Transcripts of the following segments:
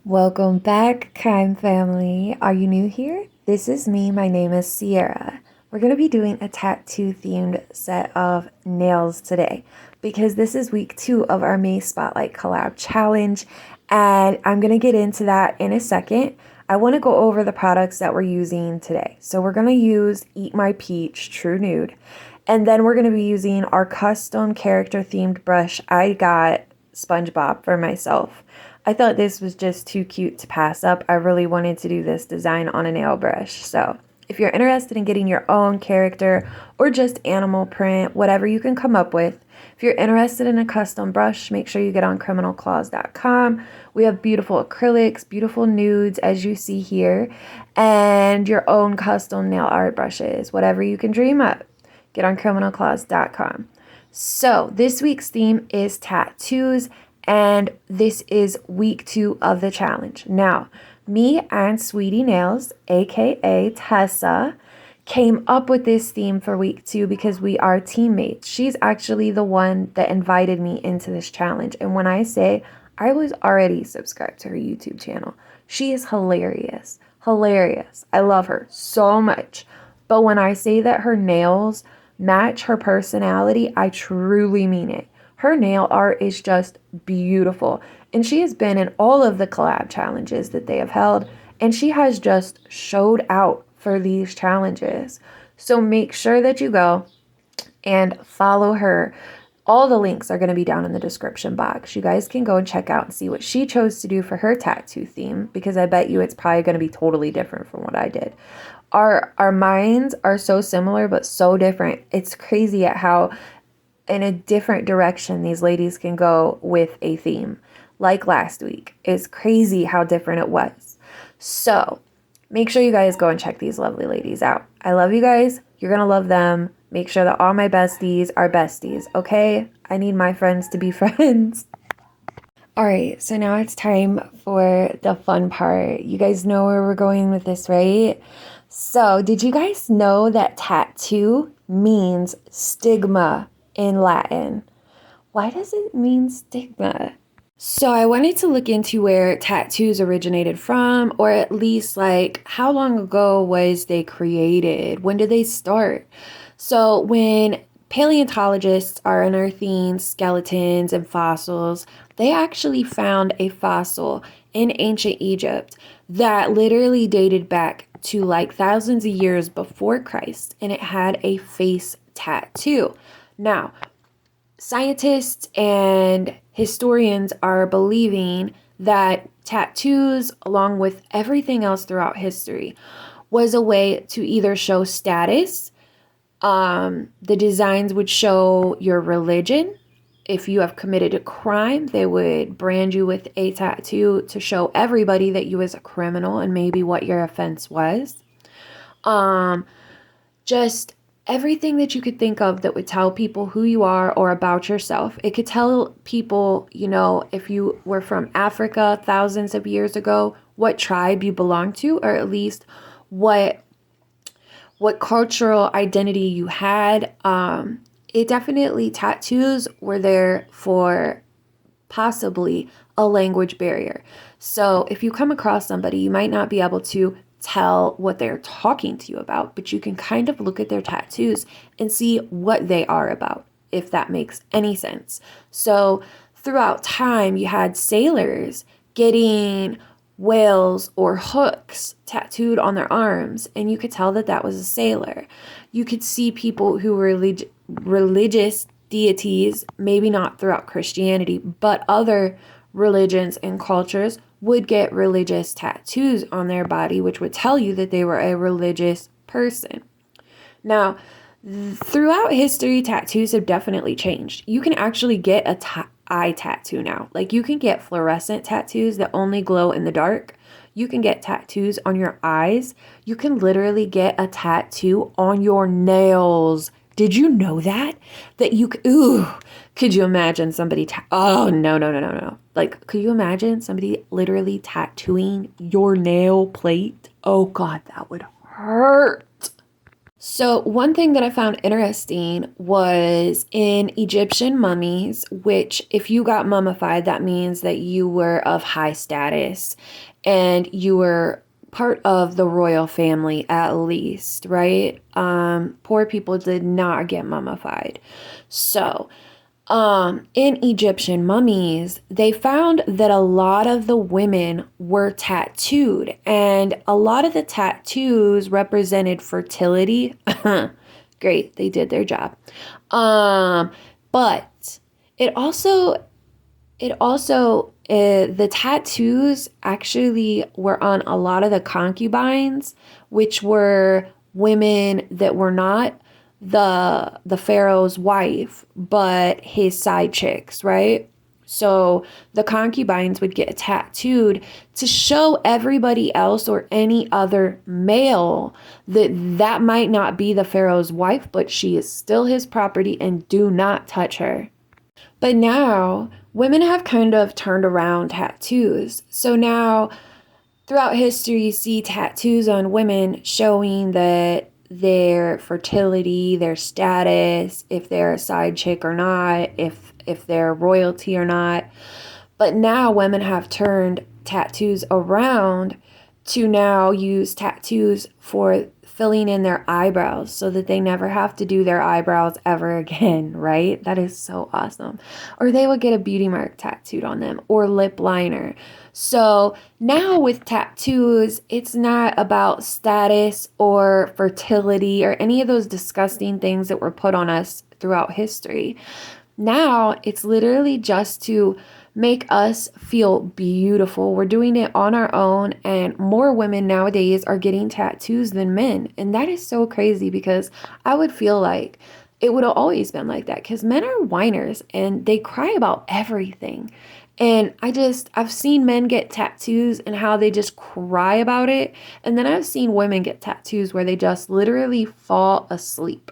Welcome back, kind family. Are you new here? This is me. My name is Sierra. We're going to be doing a tattoo themed set of nails today because this is week 2 of our May Spotlight Collab Challenge, and I'm going to get into that in a second. I want to go over the products that we're using today. So we're going to use Eat My Peach True Nude, and then we're going to be using our custom character themed brush I got SpongeBob for myself. I thought this was just too cute to pass up. I really wanted to do this design on a nail brush. So if you're interested in getting your own character or just animal print, whatever you can come up with, if you're interested in a custom brush, make sure you get on criminalclaws.com. We have beautiful acrylics, beautiful nudes, as you see here, and your own custom nail art brushes, whatever you can dream up. Get on criminalclaws.com. So this week's theme is tattoos, and this is week 2 of the challenge. Now, me and Sweetie Nails, aka Tessa, came up with this theme for week 2 because we are teammates. She's actually the one that invited me into this challenge. And when I say I was already subscribed to her YouTube channel, she is hilarious. Hilarious. I love her so much. But when I say that her nails match her personality, I truly mean it. Her nail art is just beautiful, and she has been in all of the collab challenges that they have held, and she has just showed out for these challenges. So make sure that you go and follow her. All the links are going to be down in the description box. You guys can go and check out and see what she chose to do for her tattoo theme, because I bet you it's probably going to be totally different from what I did. Our minds are so similar but so different. It's crazy at how in a different direction these ladies can go with a theme. Like last week, it's crazy how different it was. So make sure you guys go and check these lovely ladies out. I love you guys. You're gonna love them. Make sure that all my besties are besties, okay? I need my friends to be friends. All right, so now it's time for the fun part. You guys know where we're going with this, right? So did you guys know that tattoo means stigma in Latin? Why does it mean stigma? So I wanted to look into where tattoos originated from, or at least like how long ago was they created? When did they start? So when paleontologists are unearthing skeletons and fossils, they actually found a fossil in ancient Egypt that literally dated back to like thousands of years before Christ, and it had a face tattoo. Now, scientists and historians are believing that tattoos, along with everything else throughout history, was a way to either show status. The designs would show your religion. If you have committed a crime, they would brand you with a tattoo to show everybody that you was a criminal and maybe what your offense was. Just everything that you could think of that would tell people who you are or about yourself. It could tell people, if you were from Africa thousands of years ago, what tribe you belonged to, or at least what cultural identity you had. Tattoos were there for possibly a language barrier. So if you come across somebody, you might not be able to tell what they're talking to you about, but you can kind of look at their tattoos and see what they are about, if that makes any sense. So throughout time, you had sailors getting whales or hooks tattooed on their arms, and you could tell that that was a sailor. You could see people who were religious deities, maybe not throughout Christianity, but other religions and cultures would get religious tattoos on their body, which would tell you that they were a religious person. Now, throughout history, tattoos have definitely changed. You can actually get a eye tattoo now. Like, you can get fluorescent tattoos that only glow in the dark. You can get tattoos on your eyes. You can literally get a tattoo on your nails. Did you know that? Could you imagine somebody, oh, no. Like, could you imagine somebody literally tattooing your nail plate? Oh God, that would hurt. So, one thing that I found interesting was in Egyptian mummies, which, if you got mummified, that means that you were of high status and you were part of the royal family at least, right? Poor people did not get mummified. So, in Egyptian mummies, they found that a lot of the women were tattooed, and a lot of the tattoos represented fertility. Great, they did their job. But the tattoos actually were on a lot of the concubines, which were women that were not the pharaoh's wife, but his side chicks, right? So the concubines would get tattooed to show everybody else or any other male that that might not be the pharaoh's wife, but she is still his property and do not touch her. But now women have kind of turned around tattoos. So now throughout history, you see tattoos on women showing that their fertility, their status, if they're a side chick or not, if they're royalty or not. But now women have turned tattoos around to now use tattoos for filling in their eyebrows so that they never have to do their eyebrows ever again, right? That is so awesome. Or they would get a beauty mark tattooed on them or lip liner. So now with tattoos, it's not about status or fertility or any of those disgusting things that were put on us throughout history. Now it's literally just to make us feel beautiful. We're doing it on our own, and more women nowadays are getting tattoos than men. And that is so crazy because I would feel like it would have always been like that because men are whiners and they cry about everything. And I've seen men get tattoos and how they just cry about it. And then I've seen women get tattoos where they just literally fall asleep.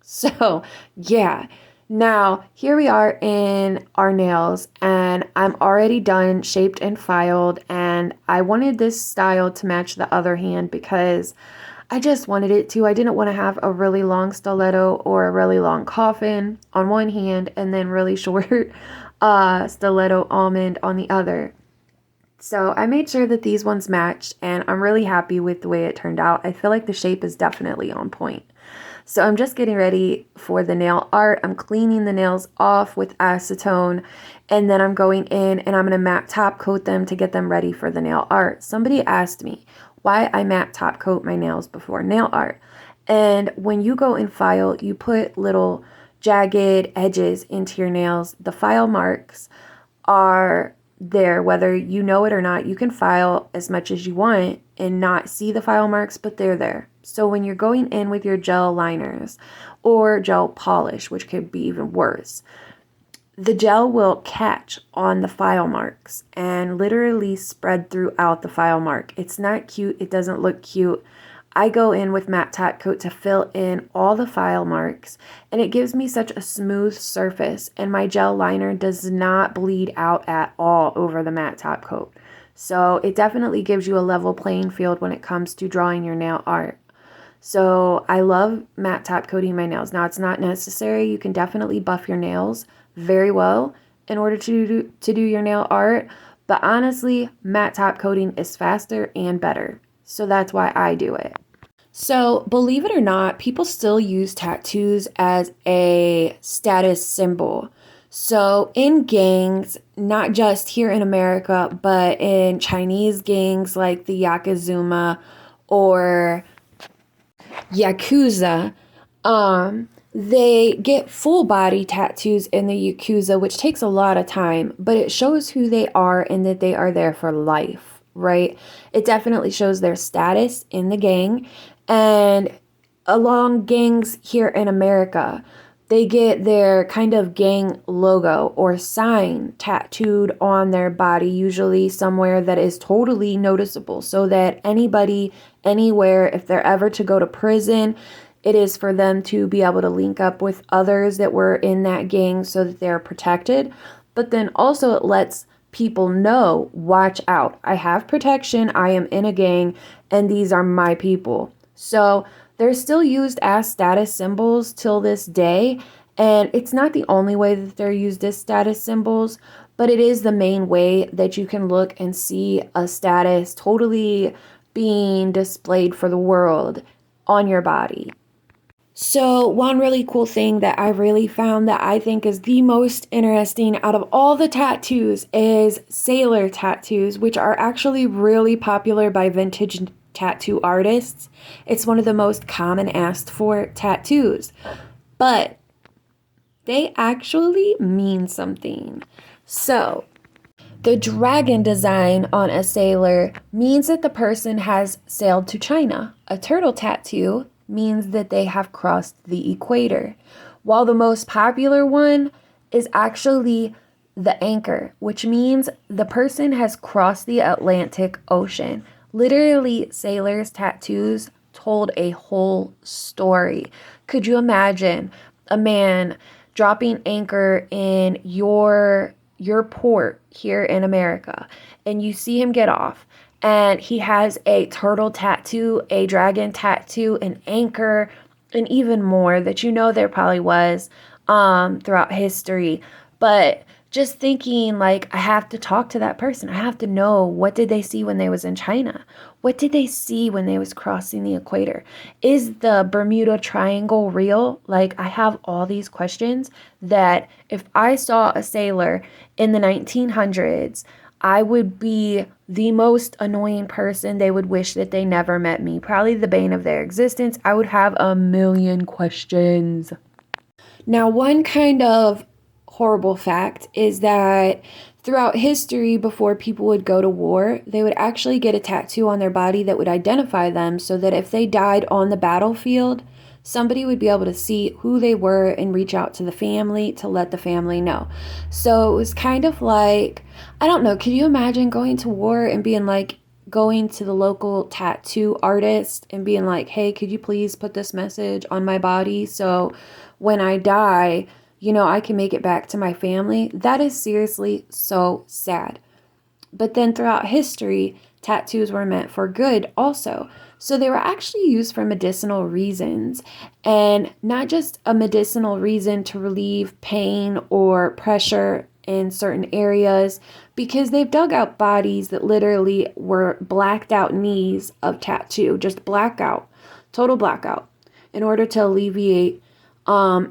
So, yeah. Now, here we are in our nails, and I'm already done, shaped and filed, and I wanted this style to match the other hand because I just wanted it to. I didn't want to have a really long stiletto or a really long coffin on one hand and then really short stiletto almond on the other. So I made sure that these ones matched, and I'm really happy with the way it turned out. I feel like the shape is definitely on point. So I'm just getting ready for the nail art. I'm cleaning the nails off with acetone, and then I'm going in and I'm going to matte top coat them to get them ready for the nail art. Somebody asked me why I matte top coat my nails before nail art. And when you go and file, you put little jagged edges into your nails. The file marks are there, whether you know it or not. You can file as much as you want and not see the file marks, but they're there. So when you're going in with your gel liners or gel polish, which could be even worse, the gel will catch on the file marks and literally spread throughout the file mark. It's not cute. It doesn't look cute. I go in with matte top coat to fill in all the file marks, and it gives me such a smooth surface, and my gel liner does not bleed out at all over the matte top coat. So it definitely gives you a level playing field when it comes to drawing your nail art. So I love matte top coating my nails. Now, it's not necessary. You can definitely buff your nails very well in order to do your nail art. But honestly, matte top coating is faster and better. So that's why I do it. So believe it or not, people still use tattoos as a status symbol. So in gangs, not just here in America, but in Chinese gangs like the Yakuza or Yakuza, they get full body tattoos in the Yakuza, which takes a lot of time, but it shows who they are and that they are there for life, right? It definitely shows their status in the gang. And along gangs here in America, they get their kind of gang logo or sign tattooed on their body, usually somewhere that is totally noticeable, so that anybody, anywhere, if they're ever to go to prison, it is for them to be able to link up with others that were in that gang so that they're protected. But then also it lets people know, watch out. I have protection. I am in a gang and these are my people. So They're still used as status symbols till this day. And it's not the only way that they're used as status symbols, but it is the main way that you can look and see a status totally being displayed for the world on your body. So one really cool thing that I really found that I think is the most interesting out of all the tattoos is sailor tattoos, which are actually really popular by vintage tattoo artists. It's one of the most common asked for tattoos, but they actually mean something. So the dragon design on a sailor means that the person has sailed to China. A turtle tattoo means that they have crossed the equator, while the most popular one is actually the anchor, which means the person has crossed the Atlantic Ocean. Literally, sailors' tattoos told a whole story. Could you imagine a man dropping anchor in your port here in America, and you see him get off, and he has a turtle tattoo, a dragon tattoo, an anchor, and even more that there probably was throughout history. But just thinking, like, I have to talk to that person. I have to know, what did they see when they was in China? What did they see when they was crossing the equator? Is the Bermuda Triangle real? Like, I have all these questions that if I saw a sailor in the 1900s, I would be the most annoying person. They would wish that they never met me. Probably the bane of their existence. I would have a million questions. Now, one kind of horrible fact is that throughout history, before people would go to war, they would actually get a tattoo on their body that would identify them, so that if they died on the battlefield, somebody would be able to see who they were and reach out to the family to let the family know. So it was kind of like, I don't know, can you imagine going to war and being like, going to the local tattoo artist and being like, hey, could you please put this message on my body so when I die, I can make it back to my family? That is seriously so sad. But then throughout history, tattoos were meant for good also. So they were actually used for medicinal reasons, and not just a medicinal reason to relieve pain or pressure in certain areas, because they've dug out bodies that literally were blacked out knees of tattoo, just blackout, total blackout, in order to alleviate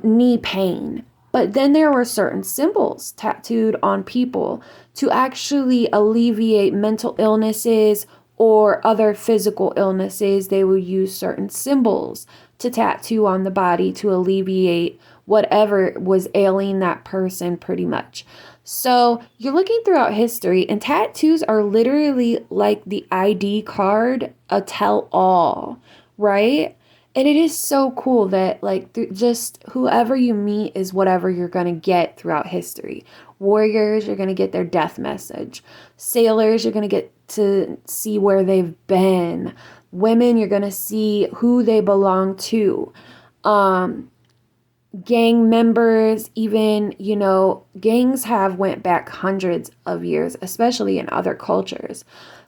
knee pain. But then there were certain symbols tattooed on people to actually alleviate mental illnesses or other physical illnesses. They would use certain symbols to tattoo on the body to alleviate whatever was ailing that person, pretty much. So you're looking throughout history, and tattoos are literally like the ID card, a tell-all, right? And it is so cool that, like, just whoever you meet is whatever you're going to get throughout history. Warriors, you're going to get their death message. Sailors, you're going to get to see where they've been. Women, you're going to see who they belong to. Gang members, even, gangs have went back hundreds of years, especially in other cultures.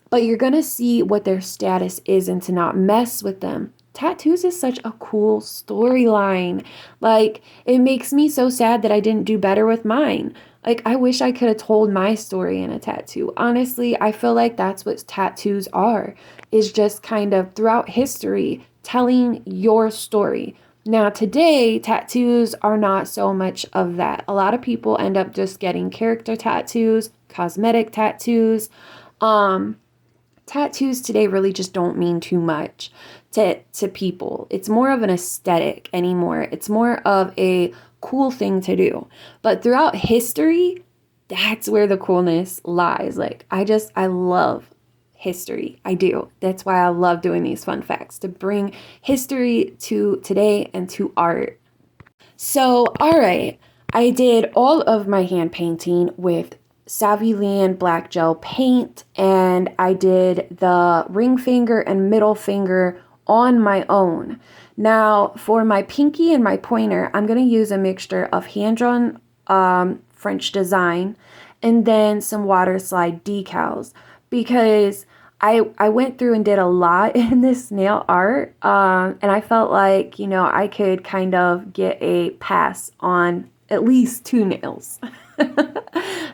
But you're going to see what their status is and to not mess with them. Tattoos is such a cool storyline. Like, it makes me so sad that I didn't do better with mine. Like, I wish I could have told my story in a tattoo. Honestly, I feel like that's what tattoos are, is just kind of throughout history telling your story. Now, today, tattoos are not so much of that. A lot of people end up just getting character tattoos, cosmetic tattoos. Tattoos today really just don't mean too much to people. It's more of an aesthetic anymore. It's more of a cool thing to do. But throughout history, that's where the coolness lies. Like, I love history. I do. That's why I love doing these fun facts, to bring history to today and to art. So, all right, I did all of my hand painting with Savvy black gel paint, and I did the ring finger and middle finger on my own. Now, for my pinky and my pointer, I'm going to use a mixture of hand-drawn French design and then some water slide decals, because I went through and did a lot in this nail art, and I felt like, you know, I could kind of get a pass on at least 2 nails.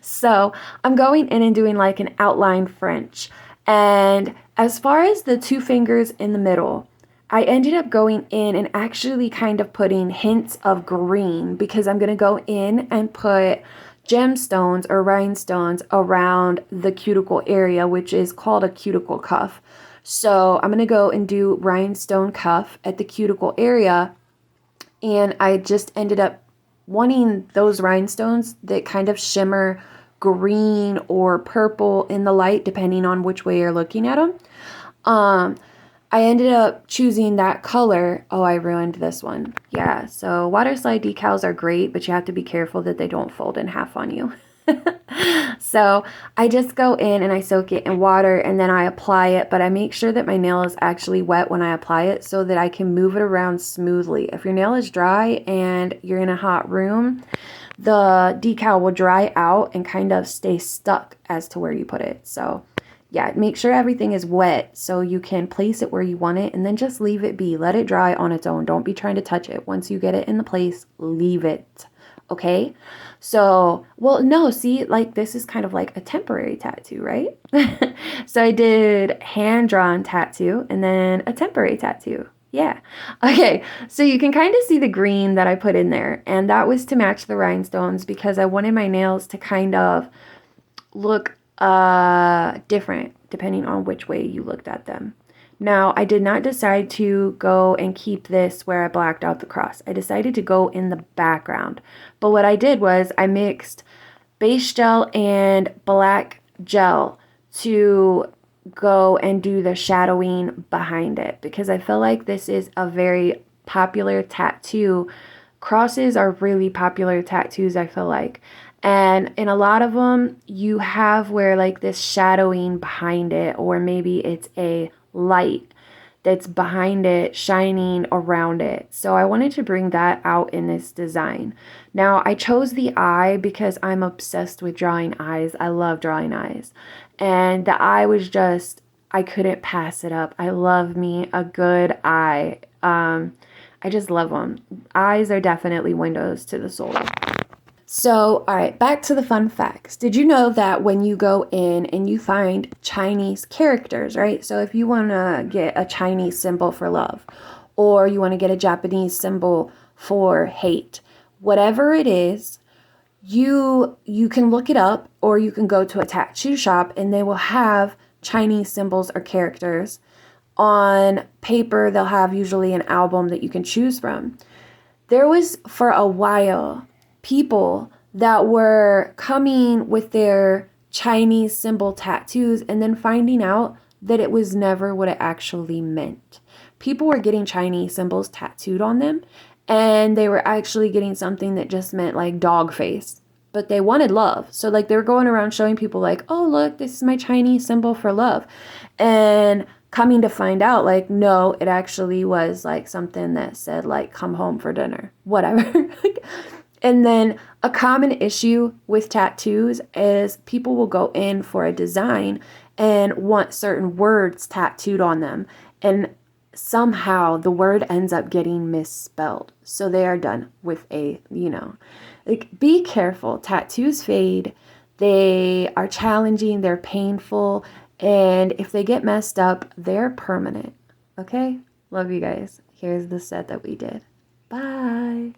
So I'm going in and doing like an outline French. And as far as the 2 fingers in the middle, I ended up going in and actually kind of putting hints of green because I'm going to go in and put gemstones or rhinestones around the cuticle area, which is called a cuticle cuff. So I'm going to go and do rhinestone cuff at the cuticle area. And I just ended up wanting those rhinestones that kind of shimmer green or purple in the light, depending on which way you're looking at them. I ended up choosing that color. Oh, I ruined this one. Yeah, so water slide decals are great, but you have to be careful that they don't fold in half on you. So I just go in and I soak it in water and then I apply it, but I make sure that my nail is actually wet when I apply it so that I can move it around smoothly. If your nail is dry and you're in a hot room, the decal will dry out and kind of stay stuck as to where you put it. So yeah, make sure everything is wet so you can place it where you want it and then just leave it be. Let it dry on its own. Don't be trying to touch it. Once you get it in the place, leave it. Okay? So, well, no, see, like this is kind of like a temporary tattoo, right? So I did hand-drawn tattoo and then a temporary tattoo. Yeah. Okay, so you can kind of see the green that I put in there, and that was to match the rhinestones because I wanted my nails to kind of look different depending on which way you looked at them. Now, I did not decide to go and keep this where I blacked out the cross. I decided to go in the background. But what I did was I mixed base gel and black gel to go and do the shadowing behind it because I feel like this is a very popular tattoo. Crosses are really popular tattoos, I feel like. And in a lot of them, you have where like this shadowing behind it, or maybe it's a light that's behind it shining around it. So I wanted to bring that out in this design. Now I chose the eye because I'm obsessed with drawing eyes. I love drawing eyes. And the eye was just, I couldn't pass it up. I love me a good eye. I just love them. Eyes are definitely windows to the soul. So, all right, back to the fun facts. Did you know that when you go in and you find Chinese characters, right? So if you want to get a Chinese symbol for love, or you want to get a Japanese symbol for hate, whatever it is, you can look it up, or you can go to a tattoo shop and they will have Chinese symbols or characters on paper. They'll have usually an album that you can choose from. There was for a while people that were coming with their Chinese symbol tattoos and then finding out that it was never what it actually meant. People were getting Chinese symbols tattooed on them, and they were actually getting something that just meant like dog face, but they wanted love. So like they were going around showing people like, oh, look, this is my Chinese symbol for love. And coming to find out, like, no, it actually was like something that said like, come home for dinner, whatever. And then a common issue with tattoos is people will go in for a design and want certain words tattooed on them. And somehow the word ends up getting misspelled. So they are done with a, like, be careful. Tattoos fade. They are challenging. They're painful. And if they get messed up, they're permanent. Okay? Love you guys. Here's the set that we did. Bye.